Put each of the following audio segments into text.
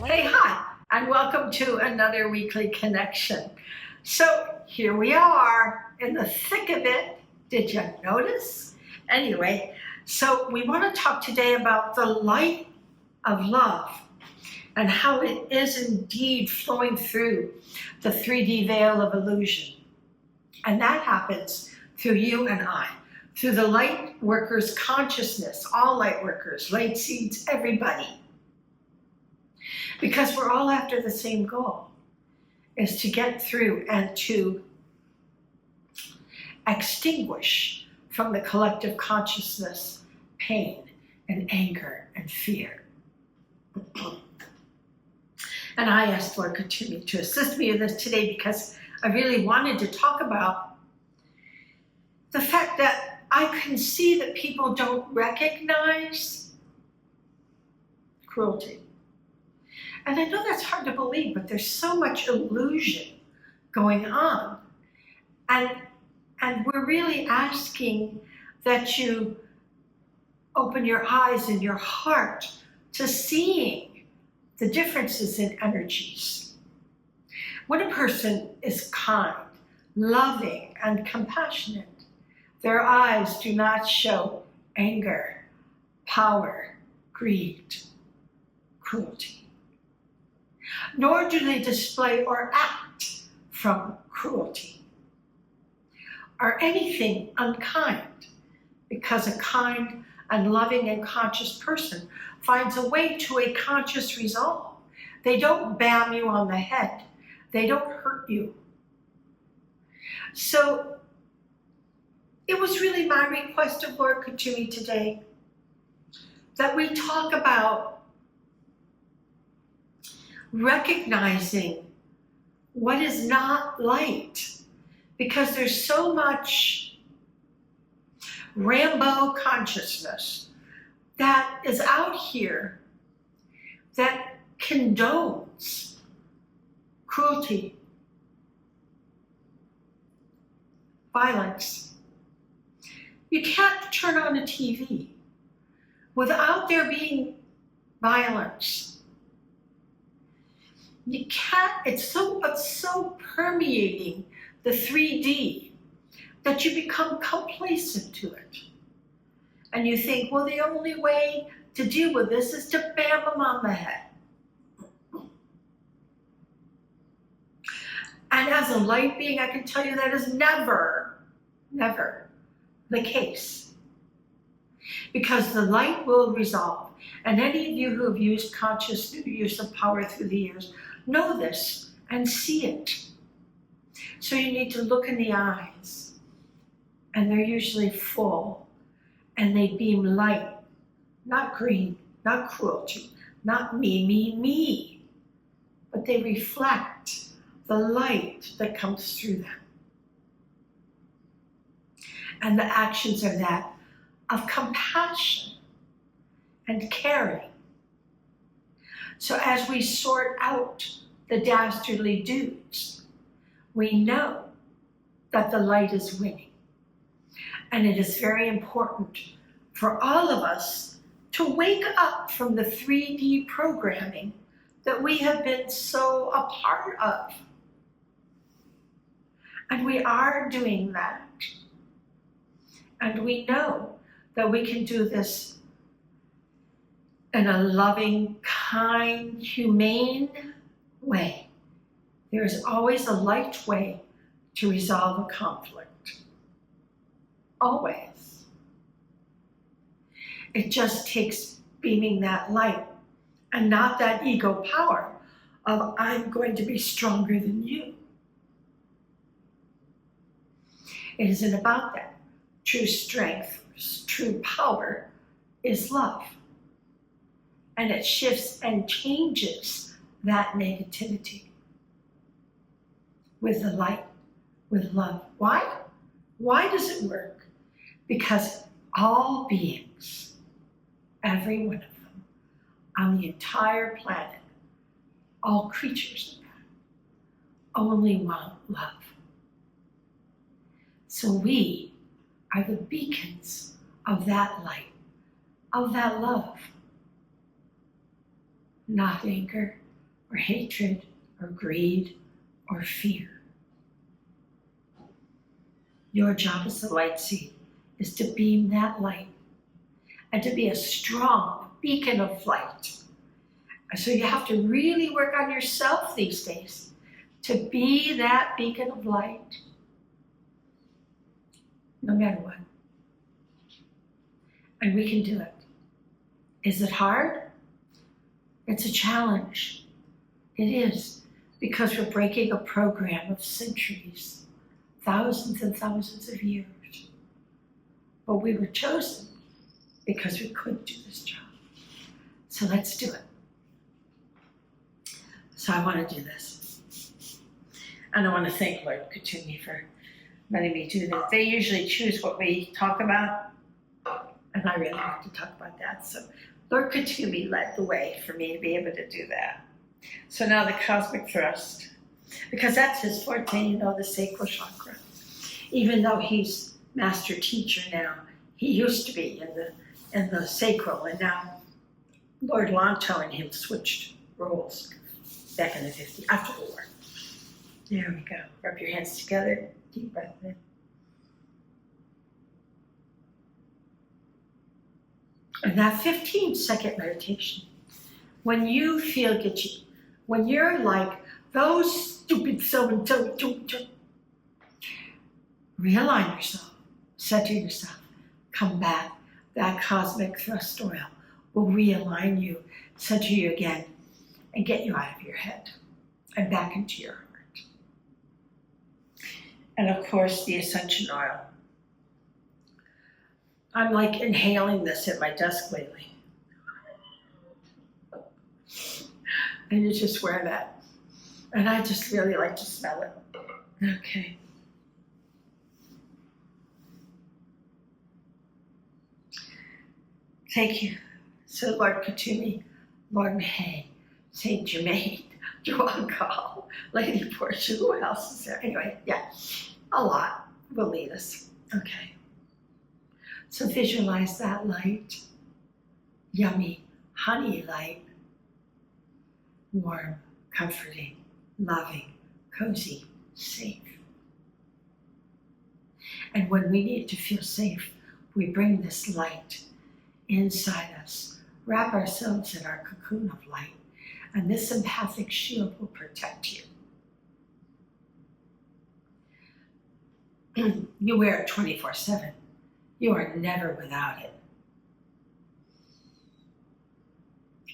Hey, hi, and welcome to another weekly connection. So here we are in the thick of it. Did you notice? Anyway, so we want to talk today about the light of love and how it is indeed flowing through the 3D veil of illusion. And that happens through you and I, through the light workers' consciousness, all light workers, light seeds, everybody. Because we're all after the same goal, is to get through and to extinguish from the collective consciousness pain and anger and fear. And I asked Lord Katumi to assist me in this today because I really wanted to talk about the fact that I can see that people don't recognize cruelty. And I know that's hard to believe, but there's so much illusion going on. And we're really asking that you open your eyes and your heart to seeing the differences in energies. When a person is kind, loving, and compassionate, their eyes do not show anger, power, greed, cruelty. Nor do they display or act from cruelty or anything unkind, because a kind and loving and conscious person finds a way to a conscious resolve. They don't bam you on the head. They don't hurt you. So it was really my request of Lord Katumi today that we talk about recognizing what is not light, because there's so much Rambo consciousness that is out here that condones cruelty, violence. You can't turn on a TV without there being violence. You can't, it's so permeating the 3D that you become complacent to it. And you think, well, the only way to deal with this is to bam them on the head. And as a light being, I can tell you that is never the case. Because the light will resolve. And any of you who have used conscious use of power through the years know this and see it. So you need to look in the eyes, and they're usually full, and they beam light, not green, not cruelty, not me, but they reflect the light that comes through them. And the actions are that of compassion and caring. So as we sort out the dastardly dudes, we know that the light is winning. And it is very important for all of us to wake up from the 3D programming that we have been so a part of. And we are doing that. And we know that we can do this in a loving, kind, humane way. There is always a light way to resolve a conflict. Always. It just takes beaming that light and not that ego power of I'm going to be stronger than you. It isn't about that. True strength, true power is love. And it shifts and changes that negativity with the light, with love. Why? Why does it work? Because all beings, every one of them, on the entire planet, all creatures of God, only want love. So we are the beacons of that light, of that love. Not anger, or hatred or greed or fear. Your job as the light seed is to beam that light and to be a strong beacon of light. So you have to really work on yourself these days to be that beacon of light, no matter what. And we can do it. Is it hard? It's a challenge. It is, because we're breaking a program of centuries, thousands and thousands of years. But we were chosen because we could do this job. So let's do it. So I want to do this. And I want to thank Lord Katumi for letting me do this. They usually choose what we talk about, and I really like to talk about that. So Lord Katumi led the way for me to be able to do that. So now the cosmic thrust, because that's his forte, you know, the sacral chakra. Even though he's master teacher now, he used to be in the sacral, and now Lord Lanto and him switched roles back in the 50s, after the war. There we go. Rub your hands together, deep breath in. And that 15-second meditation, when you feel itchy, when you're like, those stupid so-and-so, realign yourself, center yourself, come back. That cosmic thrust oil will realign you, center you again, and get you out of your head and back into your heart. And of course, the ascension oil. I'm like inhaling this at my desk lately. And you just wear that. And I just really like to smell it. Okay. Thank you. So Lord Katumi, Lord Mahay, Saint Germain, Joangal, Lady Portia, who else is there? Anyway, yeah, a lot will lead us. Okay. So visualize that light, yummy, honey light, warm, comforting, loving, cozy, safe. And when we need to feel safe, we bring this light inside us, wrap ourselves in our cocoon of light, and this empathic shield will protect you. You wear it 24/7. You are never without it.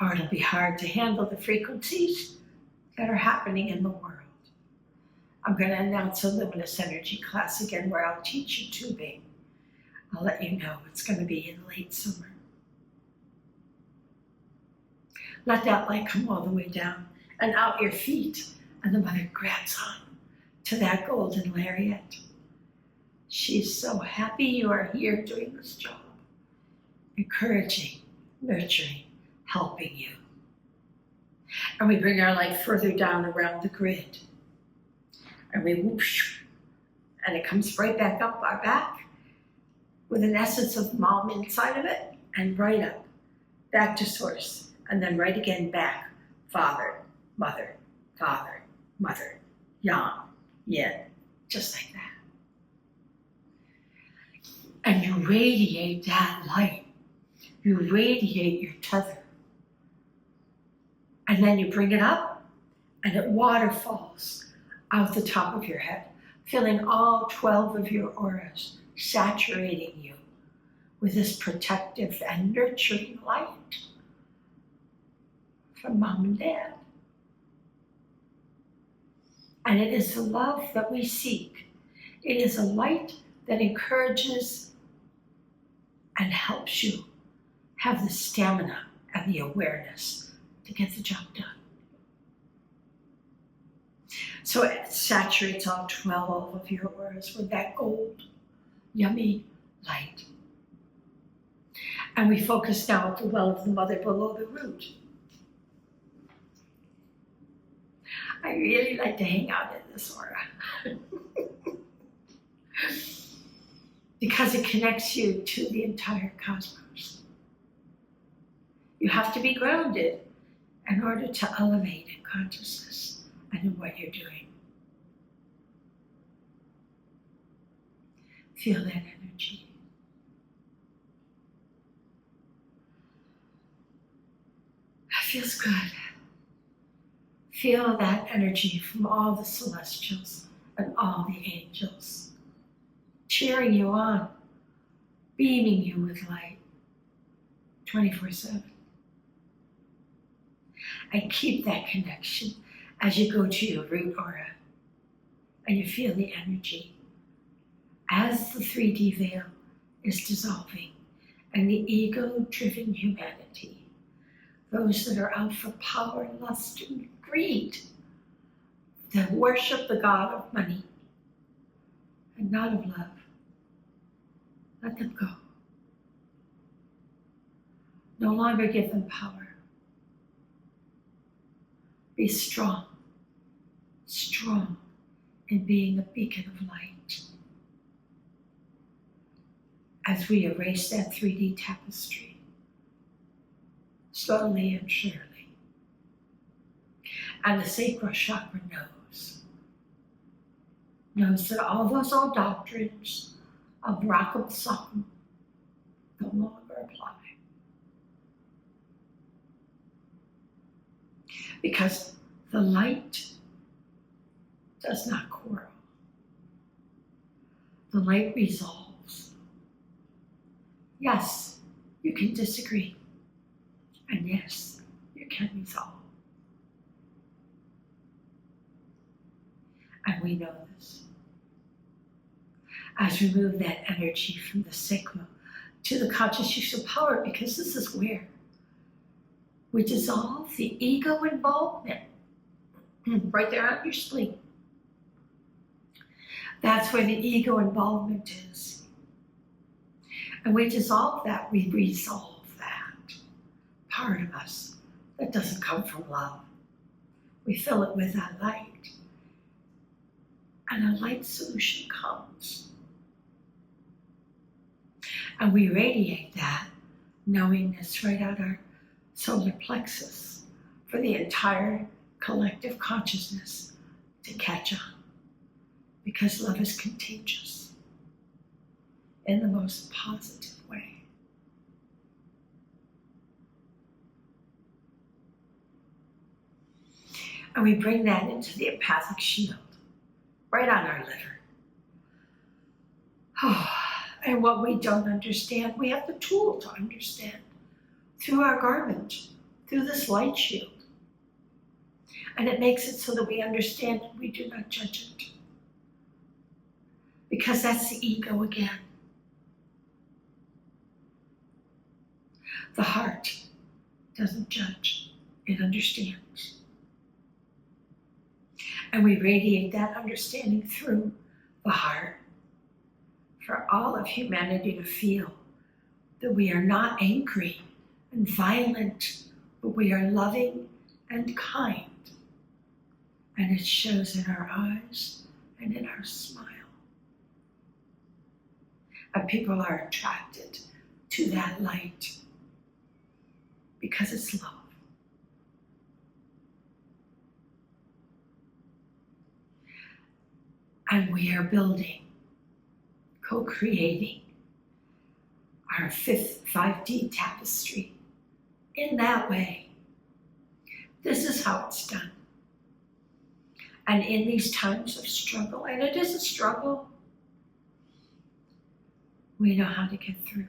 Or it'll be hard to handle the frequencies that are happening in the world. I'm going to announce a luminous energy class again where I'll teach you tubing. I'll let you know. It's going to be in late summer. Let that light come all the way down and out your feet, and the mother grabs on to that golden lariat. She's so happy you are here doing this job, encouraging, nurturing, helping you. And we bring our light further down around the grid. And we whoosh, and it comes right back up our back with an essence of mom inside of it, and right up, back to source, and then right again back, father, mother, yang, yin, just like that. And you radiate that light. You radiate your tether. And then you bring it up, and it waterfalls out the top of your head, filling all 12 of your auras, saturating you with this protective and nurturing light from mom and dad. And it is the love that we seek. It is a light that encourages and helps you have the stamina and the awareness to get the job done. So it saturates all 12 of your auras with that gold, yummy light. And we focus now at the well of the mother below the root. I really like to hang out in this aura. Because it connects you to the entire cosmos. You have to be grounded in order to elevate in consciousness and in what you're doing. Feel that energy. That feels good. Feel that energy from all the celestials and all the angels, cheering you on, beaming you with light 24/7. And keep that connection as you go to your root aura and you feel the energy as the 3D veil is dissolving and the ego-driven humanity, those that are out for power, lust, and greed, that worship the god of money and not of love, let them go. No longer give them power. Be strong, strong in being a beacon of light. As we erase that 3D tapestry, slowly and surely. And the sacral chakra knows that all those old doctrines of Rock'em Sock'em no longer apply. Because the light does not quarrel. The light resolves. Yes, you can disagree. And yes, you can resolve. And we know this. As we move that energy from the sacral to the conscious use of power, because this is where we dissolve the ego involvement. Right there on your spleen. That's where the ego involvement is. And we dissolve that, we resolve that part of us that doesn't come from love. We fill it with that light. And a light solution comes. And we radiate that knowingness right out our solar plexus for the entire collective consciousness to catch on. Because love is contagious in the most positive way. And we bring that into the empathic shield, right on our liver. Oh, and what we don't understand, we have the tool to understand through our garment, through this light shield. And it makes it so that we understand and we do not judge it. Because that's the ego again. The heart doesn't judge, it understands. And we radiate that understanding through the heart for all of humanity to feel that we are not angry and violent, but we are loving and kind. And it shows in our eyes and in our smile. And people are attracted to that light because it's love. And we are building, co-creating our fifth 5D tapestry in that way. This is how it's done. And in these times of struggle, and it is a struggle, we know how to get through.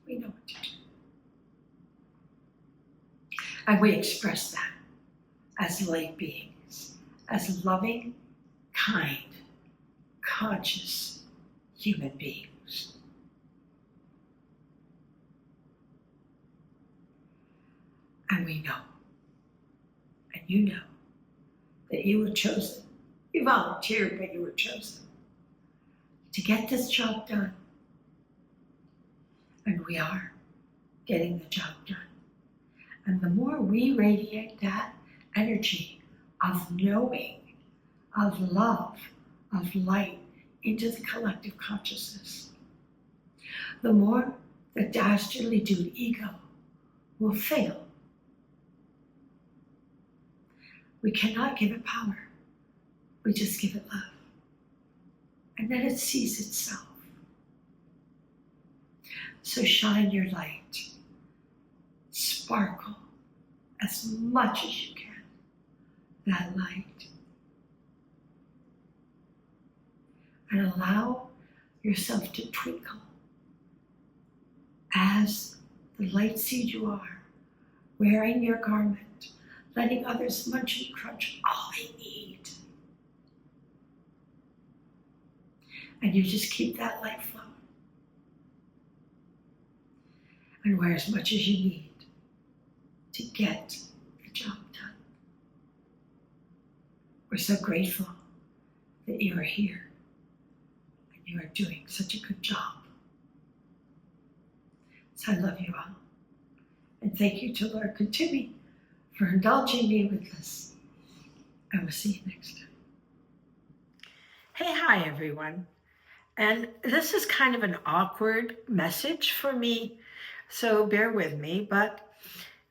We know what to do. And we express that as light beings, as loving, kind, conscious human beings. And we know, and you know, that you were chosen. You volunteered, but you were chosen to get this job done. And we are getting the job done. And the more we radiate that energy of knowing, of love, of light into the collective consciousness, the more the dastardly dude ego will fail. We cannot give it power. We just give it love. And then it sees itself. So shine your light. Sparkle as much as you can, that light. And allow yourself to twinkle as the light seed you are, wearing your garment, letting others munch and crunch all they need. And you just keep that light flowing. And wear as much as you need to get the job done. We're so grateful that you are here and you are doing such a good job. So I love you all. And thank you to Lord Kutumi for indulging me with this. And we'll see you next time. Hey, hi everyone. And this is kind of an awkward message for me, so bear with me. But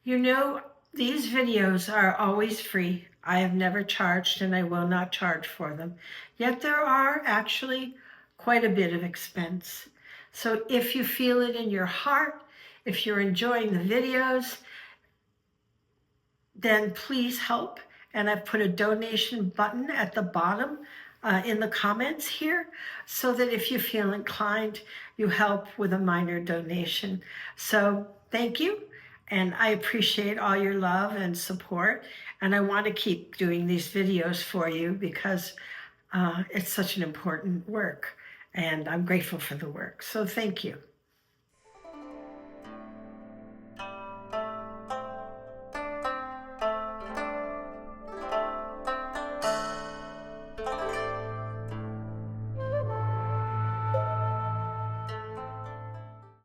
you know, these videos are always free. I have never charged and I will not charge for them. Yet there are actually quite a bit of expense. So if you feel it in your heart, if you're enjoying the videos, then please help. And I've put a donation button at the bottom in the comments here, so that if you feel inclined, you help with a minor donation. So thank you. And I appreciate all your love and support. And I want to keep doing these videos for you because it's such an important work. And I'm grateful for the work. So thank you.